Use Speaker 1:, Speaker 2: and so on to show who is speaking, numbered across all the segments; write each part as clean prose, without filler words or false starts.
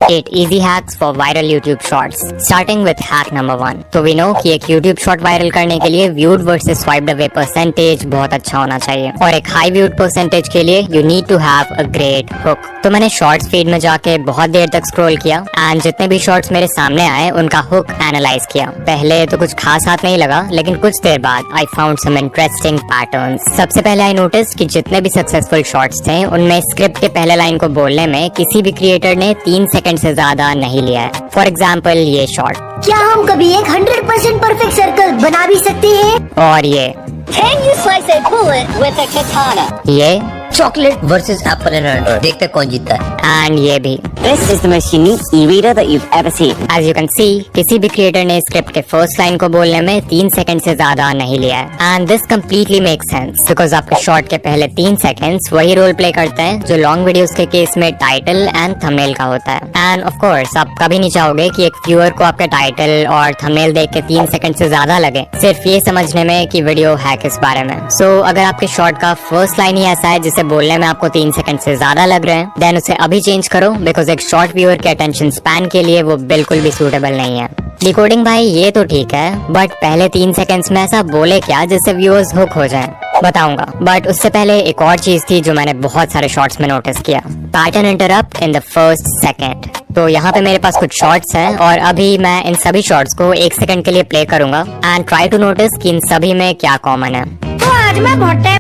Speaker 1: 8 easy hacks for viral YouTube shorts. Starting with hack number 1. तो we know कि एक YouTube short viral करने के लिए viewed versus swiped away percentage बहुत अच्छा होना चाहिए, और एक high viewed percentage के लिए you need to have a great hook. तो मैंने shorts feed में जाके बहुत देर तक scroll किया and जितने भी shorts मेरे सामने आए उनका hook analyze किया. पहले तो कुछ खास हाथ नहीं लगा, लेकिन कुछ देर बाद I found some interesting patterns. सबसे पहले I noticed कि जितने भी successful shorts थे उनमें स्क्रिप्ट के पहले लाइन को बोलने में किसी भी क्रिएटर ने 3 सेकंड से ज्यादा नहीं लिया है. फॉर एग्जाम्पल ये शॉर्ट,
Speaker 2: क्या हम कभी एक 100% परफेक्ट सर्कल बना भी सकते हैं?
Speaker 1: और ये
Speaker 3: Can you slice a bullet with a katana?
Speaker 1: ये
Speaker 4: chocolate versus Apple and Android, देखते हैं कौन जीतता है.
Speaker 1: एंड ये भी.
Speaker 3: This is the most unique e-reader that you've ever seen.
Speaker 1: As you can see, किसी भी क्रिएटर ने स्क्रिप्ट के फर्स्ट लाइन को बोलने में 3 सेकंड से ज्यादा नहीं लिया है. And this completely makes sense because आपके शॉर्ट के पहले 3 सेकंड्स वही रोल प्ले करते हैं जो लॉन्ग वीडियोस के केस में टाइटल एंड थंबनेल का होता है. एंड ऑफ कोर्स आप कभी नहीं चाहोगे कि एक व्यूअर को आपका टाइटल और थंबनेल देख के 3 सेकंड से ज्यादा लगे सिर्फ ये समझने में कि वीडियो है किस बारे में. सो अगर आपके शॉर्ट का फर्स्ट लाइन ही ऐसा है जिसे बोलने में आपको 3 सेकंड से ज्यादा लग रहे हैं, देन उसे अभी चेंज करो बिकॉज एक शॉर्ट व्यूअर के अटेंशन स्पैन के लिए वो बिल्कुल भी सूटेबल नहीं है. डिकोडिंग भाई ये तो ठीक है, बट पहले 3 सेकंड्स में ऐसा बोले क्या जिससे व्यूअर्स हुक हो जाएं? बताऊंगा, बट उससे पहले एक और चीज थी जो मैंने बहुत सारे शॉर्ट्स में नोटिस किया. Pattern interrupt in the first second. तो यहाँ पे मेरे पास कुछ शॉर्ट्स हैं और अभी मैं इन सभी शॉर्ट्स को 1 सेकंड के लिए प्ले करूंगा एंड ट्राई टू नोटिस कि इन सभी में क्या कॉमन है.
Speaker 2: तो आज मैं बहुत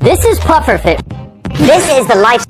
Speaker 3: This is puffer fit. This is the life.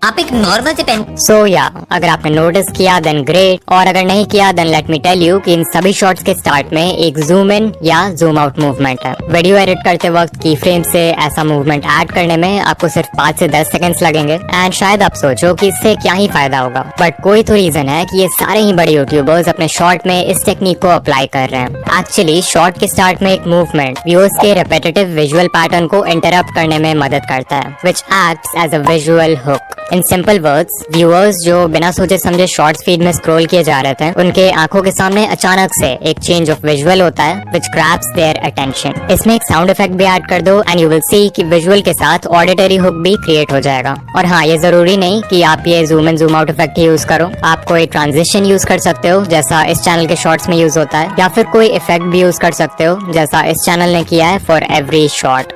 Speaker 4: आप एक नॉर्मल से पेन
Speaker 1: सो या अगर आपने नोटिस किया देन ग्रेट, और अगर नहीं किया then let me tell you कि इन सभी शॉट्स के स्टार्ट में एक जूम इन या जूम आउट मूवमेंट है. वीडियो एडिट करते वक्त की फ्रेम से ऐसा मूवमेंट ऐड करने में आपको सिर्फ 5 से 10 सेकंड्स लगेंगे एंड शायद आप सोचो कि इससे क्या ही फायदा होगा, बट कोई तो रीजन है कि ये सारे ही बड़े यूट्यूबर्स अपने शॉर्ट में इस टेक्निक को अप्लाई कर रहे हैं. एक्चुअली शॉर्ट के स्टार्ट में एक मूवमेंट व्यूअर्स के रिपीटेटिव विजुअल पैटर्न को इंटरप्ट करने में मदद करता है, which acts as a visual hook. In simple words, viewers जो बिना सोचे समझे शॉर्ट्स फीड में स्क्रॉल किए जा रहे थे उनके आंखों के सामने अचानक से एक चेंज ऑफ विजुअल होता है व्हिच ग्रैब्स देयर अटेंशन. इसमें एक साउंड इफेक्ट भी ऐड कर दो एंड यू विल सी कि विजुअल के साथ ऑडिटरी हुक भी क्रिएट हो जाएगा. और हाँ, ये जरूरी नहीं कि आप ये zoom in zoom out effect he use करो. आप कोई ट्रांजिशन यूज कर सकते हो जैसा इस चैनल के शॉर्ट्स में यूज होता है, या फिर कोई इफेक्ट भी यूज कर सकते हो जैसा इस चैनल ने किया है for every short.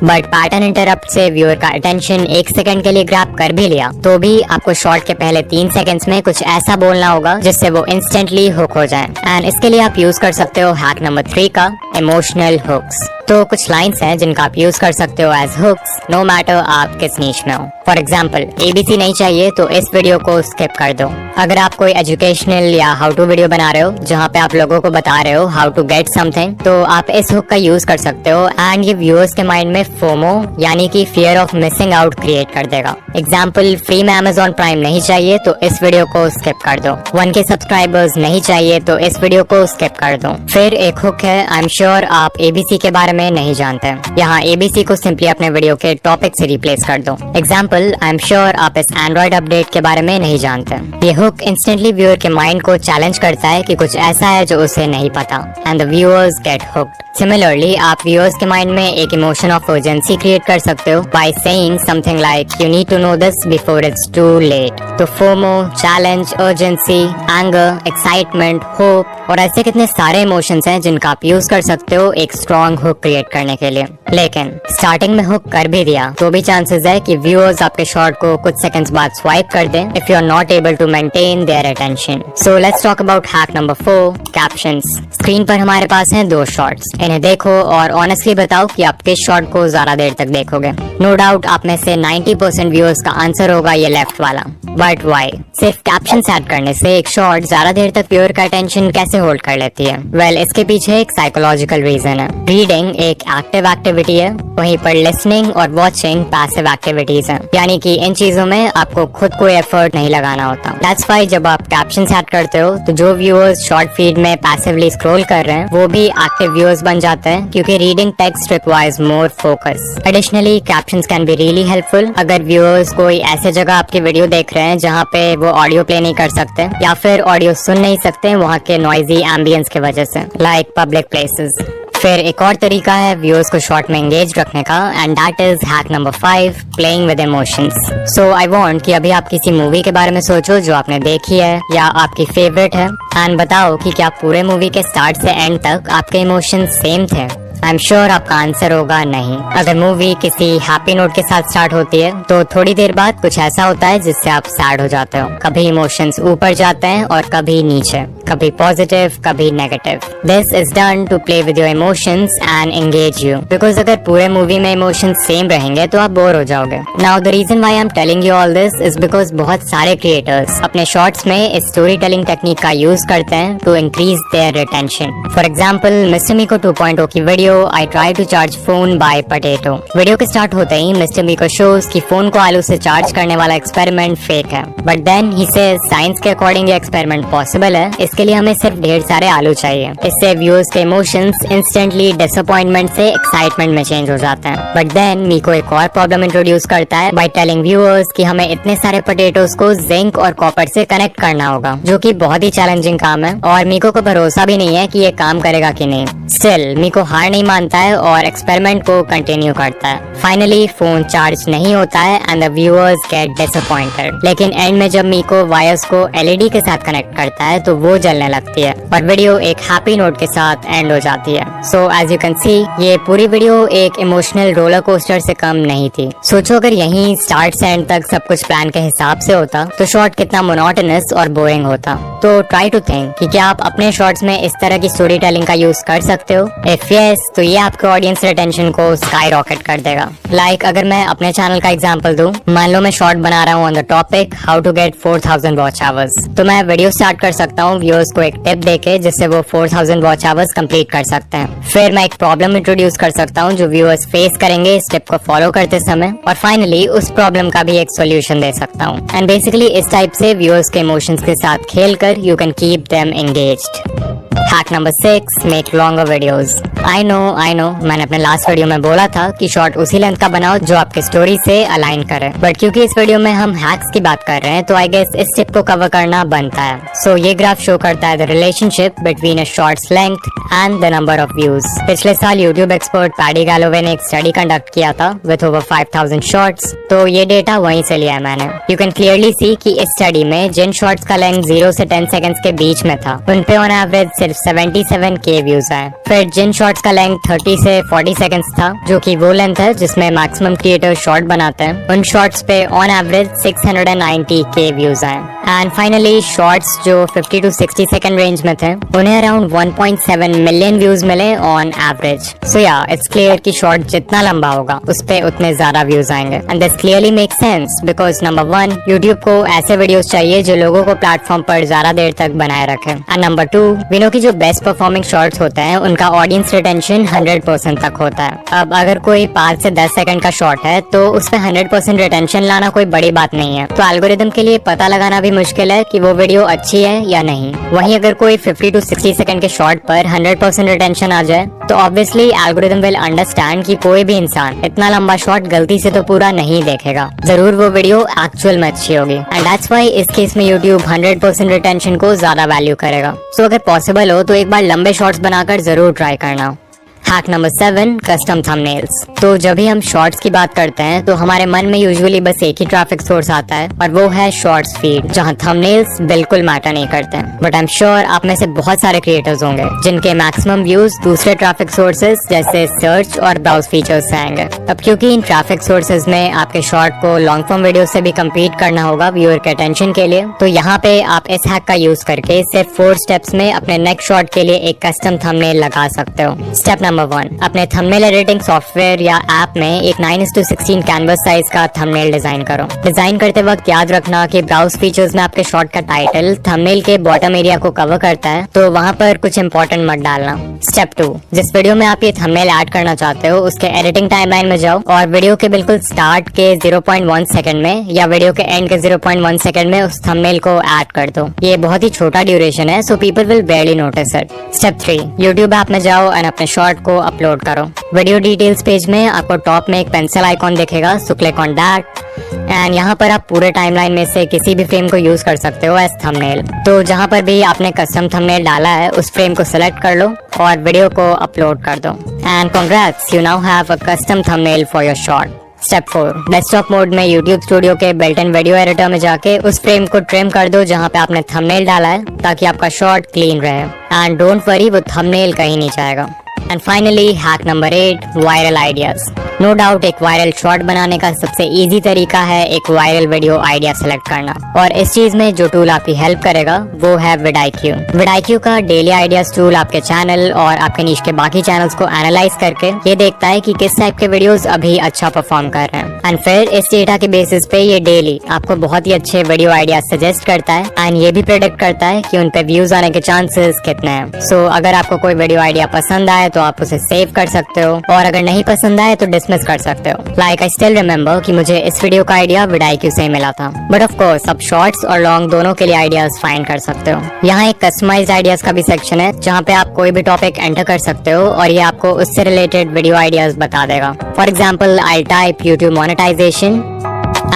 Speaker 1: But pattern interrupt से व्यूअर का अटेंशन 1 सेकंड के लिए ग्रैब कर भी लिया तो भी आपको शॉर्ट के पहले 3 सेकंड्स में कुछ ऐसा बोलना होगा जिससे वो इंस्टेंटली हुक हो जाए. एंड इसके लिए आप यूज कर सकते हो हैक नंबर 3 का इमोशनल हुक्स. तो कुछ लाइंस हैं जिनका आप यूज कर सकते हो एज हुक्स नो मैटर आप किस नीश में हो. फॉर एग्जाम्पल, ABC नहीं चाहिए तो इस वीडियो को स्किप कर दो. अगर आप कोई एजुकेशनल या हाउ टू वीडियो बना रहे हो जहाँ पे आप लोगों को बता रहे हो हाउ टू गेट समथिंग, तो आप इस हुक का यूज कर सकते हो एंड ये व्यूअर्स के माइंड में फोमो यानी कि fear of missing out create कर देगा. एग्जाम्पल, फ्री में Amazon प्राइम नहीं चाहिए तो इस वीडियो को स्किप कर दो. 1K सब्सक्राइबर्स नहीं चाहिए तो इस वीडियो को स्किप कर दो. फिर एक हुक है, आई एम श्योर आप ABC के बारे में नहीं जानते. यहाँ ABC को सिंपली अपने वीडियो के टॉपिक से रिप्लेस कर दो. एग्जाम्पल, आई एम श्योर आप इस एंड्रॉइड अपडेट के बारे में नहीं जानते. ये हुक इंस्टेंटली व्यूअर के माइंड को चैलेंज करता है कि कुछ ऐसा है जो उसे नहीं पता and the viewers get hooked. Similarly आप व्यूअर्स के माइंड में एक इमोशन ऑफ अर्जेंसी क्रिएट कर सकते हो by saying something like you need to know this before it's too late. तो FOMO, challenge, urgency, anger, excitement, hope और ऐसे कितने सारे इमोशंस हैं जिनका आप यूज कर सकते हो एक स्ट्रॉन्ग हुक क्रिएट करने के लिए. लेकिन स्टार्टिंग में हुक कर भी दिया तो भी चांसेस है कि व्यूअर्स आपके शॉर्ट को कुछ सेकंड्स बाद स्वाइप कर दें if you are not able to maintain their attention. So let's talk about hack number 4, captions. Screen पर हमारे पास हैं 2 शॉर्ट्स. इन्हें देखो और ऑनेस्टली बताओ कि आप किस शॉर्ट को ज्यादा देर तक देखोगे. नो डाउट आप में से 90% व्यूअर्स का आंसर होगा ये लेफ्ट वाला. But why? सिर्फ कैप्शंस ऐड करने से एक शॉर्ट ज्यादा देर तक व्यूअर का अटेंशन कैसे होल्ड कर लेती है? वेल, इसके पीछे एक साइकोलॉजिकल रीजन है. रीडिंग एक एक्टिव एक्टिविटी है, वहीं पर लिसनिंग और वॉचिंग पैसिव एक्टिविटीज हैं. यानी कि इन चीजों में आपको खुद कोई एफर्ट नहीं लगाना होता. दैट्स व्हाई जब आप कैप्शंस ऐड करते हो तो जो व्यूअर्स शॉर्ट फीड में पैसिवली स्क्रॉल कर रहे हैं वो भी एक्टिव व्यूअर्स बन जाते हैं क्योंकि reading text requires more focus. Additionally captions can be really helpful अगर व्यूअर्स कोई ऐसे जगह आपकी वीडियो देख रहे हैं जहाँ पे वो ऑडियो प्ले नहीं कर सकते या फिर ऑडियो सुन नहीं सकते वहाँ के नॉइजी एम्बियंस की वजह से, लाइक पब्लिक प्लेसेस. फिर एक और तरीका है व्यूअर्स को शॉर्ट में एंगेज रखने का, and that is hack number 5, playing with emotions. So I want कि अभी आप किसी मूवी के बारे में सोचो जो आपने देखी है या आपकी फेवरेट है, एंड बताओ कि क्या पूरे मूवी के स्टार्ट से एंड तक आपके इमोशंस सेम थे। आई एम श्योर आपका आंसर होगा नहीं। अगर मूवी किसी हैप्पी नोट के साथ स्टार्ट होती है तो थोड़ी देर बाद कुछ ऐसा होता है जिससे आप सैड हो जाते हो। कभी इमोशंस ऊपर जाते हैं और कभी नीचे, कभी पॉजिटिव कभी negative. This is done to play with your emotions and engage you, because अगर पूरे मूवी में इमोशंस सेम रहेंगे तो आप बोर हो जाओगे। Now the reason why I am telling you all this is because बहुत सारे क्रिएटर्स अपने शॉर्ट्स में इस स्टोरी टेलिंग टेक्निक का यूज करते हैं to increase their retention. For example mister Miko 2.0 की video I try to charge phone by potato। Video के स्टार्ट होते ही मिस्टर मीको शोज कि फोन को आलू से चार्ज करने वाला एक्सपेरिमेंट फेक है, but then he says science के अकॉर्डिंग ये एक्सपेरिमेंट पॉसिबल है, इसके लिए हमें सिर्फ ढेर सारे आलू चाहिए। इससे व्यूअर्स के इमोशंस इंस्टेंटली डिसअपॉइंटमेंट से एक्साइटमेंट में चेंज हो जाते हैं। बट देन मीको एक और प्रॉब्लम इंट्रोड्यूस करता है बाय टेलिंग व्यूअर्स कि हमें इतने सारे पोटेटोज को जिंक और कॉपर से कनेक्ट करना होगा, जो कि बहुत ही चैलेंजिंग काम है और मीको को भरोसा भी नहीं है कि ये काम करेगा कि नहीं। स्टिल मीको हार नहीं मानता है और एक्सपेरिमेंट को कंटिन्यू करता है। फाइनली फोन चार्ज नहीं होता है and the viewers get disappointed. लेकिन एंड में जब मीको वायर्स को एलईडी के साथ कनेक्ट करता है तो वो जलने लगती है और वीडियो एक हैप्पी नोट के साथ एंड हो जाती है। So as you can see ये पूरी वीडियो एक इमोशनल रोलर कोस्टर से कम नहीं थी। सोचो अगर यहीं स्टार्ट से एंड तक सब कुछ प्लान के हिसाब से होता तो शॉर्ट कितना मोनोटोनस और बोरिंग होता। तो ट्राई टू थिंक कि क्या आप अपने शॉर्ट्स में इस तरह की स्टोरी टेलिंग का यूज कर सकते हो। इफ यस तो ये आपके ऑडियंस रिटेंशन को स्काई रॉकेट कर देगा। लाइक अगर मैं अपने चैनल का एग्जांपल दूं, मान लो मैं शॉर्ट बना रहा हूं on the topic how to get 4000 watch hours, तो मैं वीडियो स्टार्ट कर सकता हूं व्यूअर्स को एक टिप देके जिससे वो 4000 वॉच आवर्स कंप्लीट कर सकते हैं। फिर मैं एक प्रॉब्लम इंट्रोड्यूस कर सकता हूं जो व्यूअर्स फेस करेंगे इस टिप को फॉलो करते समय, और फाइनली उस प्रॉब्लम का भी एक सोल्यूशन दे सकता हूं। एंड बेसिकली इस टाइप से व्यूअर्स के इमोशंस के साथ खेलकर you can keep them engaged. Hack number 6, make longer videos. I know मैंने अपने लास्ट वीडियो में बोला था कि शॉर्ट उसी लेंथ का बनाओ जो आपके स्टोरी से अलाइन करे, बट क्योंकि इस वीडियो में हम हैक्स की बात कर रहे हैं तो आई गेस इस टिप को कवर करना बनता है। सो ये ग्राफ शो करता है the relationship between a shorts length and the number of views. पिछले साल यूट्यूब एक्सपर्ट पैडी गैलोवे ने एक स्टडी कंडक्ट किया था विद ओवर 5000 शॉर्ट्स, तो ये डेटा वहीं से लिया है मैंने। यू कैन क्लियरली सी कि इस स्टडी में जिन शॉर्ट्स का लेंथ 0 से 10 सेकंड्स के बीच में था उन पे ऑन एवरेज सिर्फ 77K व्यूज आए। फिर जिन शॉर्ट्स का लेंथ 30 से 40 सेकंड्स था, जो कि वो लेंथ है जिसमें मैक्सिमम क्रिएटर शॉर्ट बनाते हैं, उन शॉर्ट्स पे ऑन एवरेज 690K व्यूज आए। एंड फाइनली शॉर्ट्स जो 50 to 60 सेकंड रेंज में थे उन्हें अराउंड 1.7 मिलियन व्यूज मिले ऑन एवरेज। सो या इट्स क्लियर कि शॉर्ट जितना लंबा होगा उस पे उतने ज्यादा व्यूज आएंगे। And this clearly make sense because number 1, YouTube को ऐसे वीडियोस चाहिए जो लोगों को प्लेटफॉर्म पर ज्यादा देर तक बनाए रखे, एंड नंबर 2, वी नो कि जो बेस्ट परफॉर्मिंग शॉर्ट्स होते हैं उनका ऑडियंस रिटेंशन 100% तक होता है। अब अगर कोई 5 से 10 सेकंड का शॉर्ट है तो उस पे 100% रिटेंशन लाना कोई बड़ी बात नहीं है। तो एल्गोरिदम के लिए पता लगाना भी मुश्किल है कि वो वीडियो अच्छी है या नहीं। वहीं अगर कोई 50 to 60 सेकंड के शॉर्ट पर 100% रिटेंशन आ जाए तो ऑब्वियसली एल्गोरिदम विल अंडरस्टैंड कि कोई भी इंसान इतना लंबा शॉर्ट गलती से तो पूरा नहीं देखेगा, जरूर वो वीडियो एक्चुअल में अच्छी होगी। एंड दैट्स व्हाई इस केस में यूट्यूब 100% रिटेंशन को ज्यादा वैल्यू करेगा। सो अगर पॉसिबल हो तो एक बार लंबे शॉर्ट्स बनाकर जरूर ट्राई करना। Hack number 7, custom thumbnails. तो जब भी हम शॉर्ट्स की बात करते हैं तो हमारे मन में यूजुअली बस एक ही ट्रैफिक सोर्स आता है और वो है शॉर्ट्स फीड, जहां थंबनेल्स बिल्कुल मैटर नहीं करते हैं। बट आई एम श्योर आप में से बहुत सारे क्रिएटर्स होंगे जिनके मैक्सिमम व्यूज दूसरे ट्रैफिक सोर्सेज जैसे सर्च और ब्राउज फीचर्स से आएंगे। अब क्योंकि इन ट्रैफिक सोर्सेज में आपके शॉर्ट को लॉन्ग फॉर्म वीडियो से भी कम्पीट करना होगा व्यूअर के अटेंशन के लिए, तो यहाँ पे आप इस हैक का यूज करके सिर्फ 4 स्टेप्स में अपने नेक्स्ट शॉर्ट के लिए एक कस्टम थंबनेल लगा सकते हो। स्टेप नंबर 1, अपने थंबनेल एडिटिंग सॉफ्टवेयर या ऐप में एक 9:16 कैनवस साइज का थंबनेल डिजाइन करो। डिजाइन करते वक्त याद रखना कि ब्राउज फीचर्स में आपके शॉर्ट का टाइटल थंबनेल के बॉटम एरिया को कवर करता है, तो वहाँ पर कुछ इंपॉर्टेंट मत डालना। स्टेप 2, जिस वीडियो में आप ये थंबनेल ऐड करना चाहते हो उसके एडिटिंग टाइमलाइन में जाओ और वीडियो के बिल्कुल स्टार्ट के 0.1 सेकंड में या वीडियो के एंड के 0.1 सेकंड में उस थंबनेल को ऐड कर दो। ये बहुत ही छोटा ड्यूरेशन है, so people will बेयरली notice it. Step 3, YouTube app में जाओ और अपने शॉर्ट को अपलोड करो। वीडियो डिटेल्स पेज में आपको टॉप में एक पेंसिल आइकॉन दिखेगा, so click on that and यहाँ पर आप पूरे टाइमलाइन में से किसी भी फ्रेम को यूज कर सकते हो एज थंबनेल। तो जहाँ पर भी आपने कस्टम थंबनेल डाला है उस फ्रेम को सिलेक्ट कर लो और वीडियो को अपलोड कर दो। And congrats, you now have a custom thumbnail for your short. Step 4, desktop mode में YouTube स्टूडियो के बिल्ट इन वीडियो एडिटर में जाके उस फ्रेम को ट्रिम कर दो जहाँ पे आपने थंबनेल डाला है, ताकि आपका शॉट क्लीन रहे। एंड डोंट वरी, वो थंबनेल कहीं नहीं जाएगा। And finally hack number 8, viral ideas. No doubt एक वायरल शॉट बनाने का सबसे इजी तरीका है एक वायरल वीडियो आइडिया सेलेक्ट करना, और इस चीज में जो टूल आपकी हेल्प करेगा वो है vidIQ। vidIQ का डेली आइडियाज टूल आपके चैनल और आपके नीश के बाकी चैनल्स को एनालाइज करके ये देखता है कि किस टाइप के वीडियोस अभी अच्छा परफॉर्म कर रहे हैं, एंड फिर इस डेटा के बेसिस पे ये डेली आपको बहुत ही अच्छे वीडियो आइडियाज सजेस्ट करता है, एंड ये भी प्रेडिक्ट करता है कि उन पे व्यूज आने के चांसेस कितने हैं। सो अगर आपको कोई वीडियो आइडिया पसंद आए तो आप उसे सेव कर सकते हो, और अगर नहीं पसंद आए तो डिसमिस कर सकते हो। लाइक आई स्टिल रिमेम्बर कि मुझे इस वीडियो का आइडिया vidIQ से ही मिला था। बट ऑफ कोर्स आप शॉर्ट्स और लॉन्ग दोनों के लिए आइडियाज फाइंड कर सकते हो। यहाँ एक कस्टमाइज्ड आइडियाज का भी सेक्शन है जहाँ पे आप कोई भी टॉपिक एंटर कर सकते हो और ये आपको उससे रिलेटेड वीडियो आइडियाज बता देगा। For example I type YouTube monetization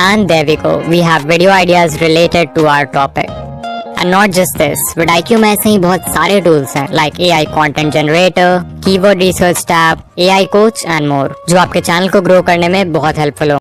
Speaker 1: and there we go, we have video ideas related to our topic. And not just this, vidIQ में ऐसे ही बहुत सारे टूल्स हैं like AI content generator, keyword research tab, AI coach and more, जो आपके channel को grow करने में बहुत हेल्पफुल हो।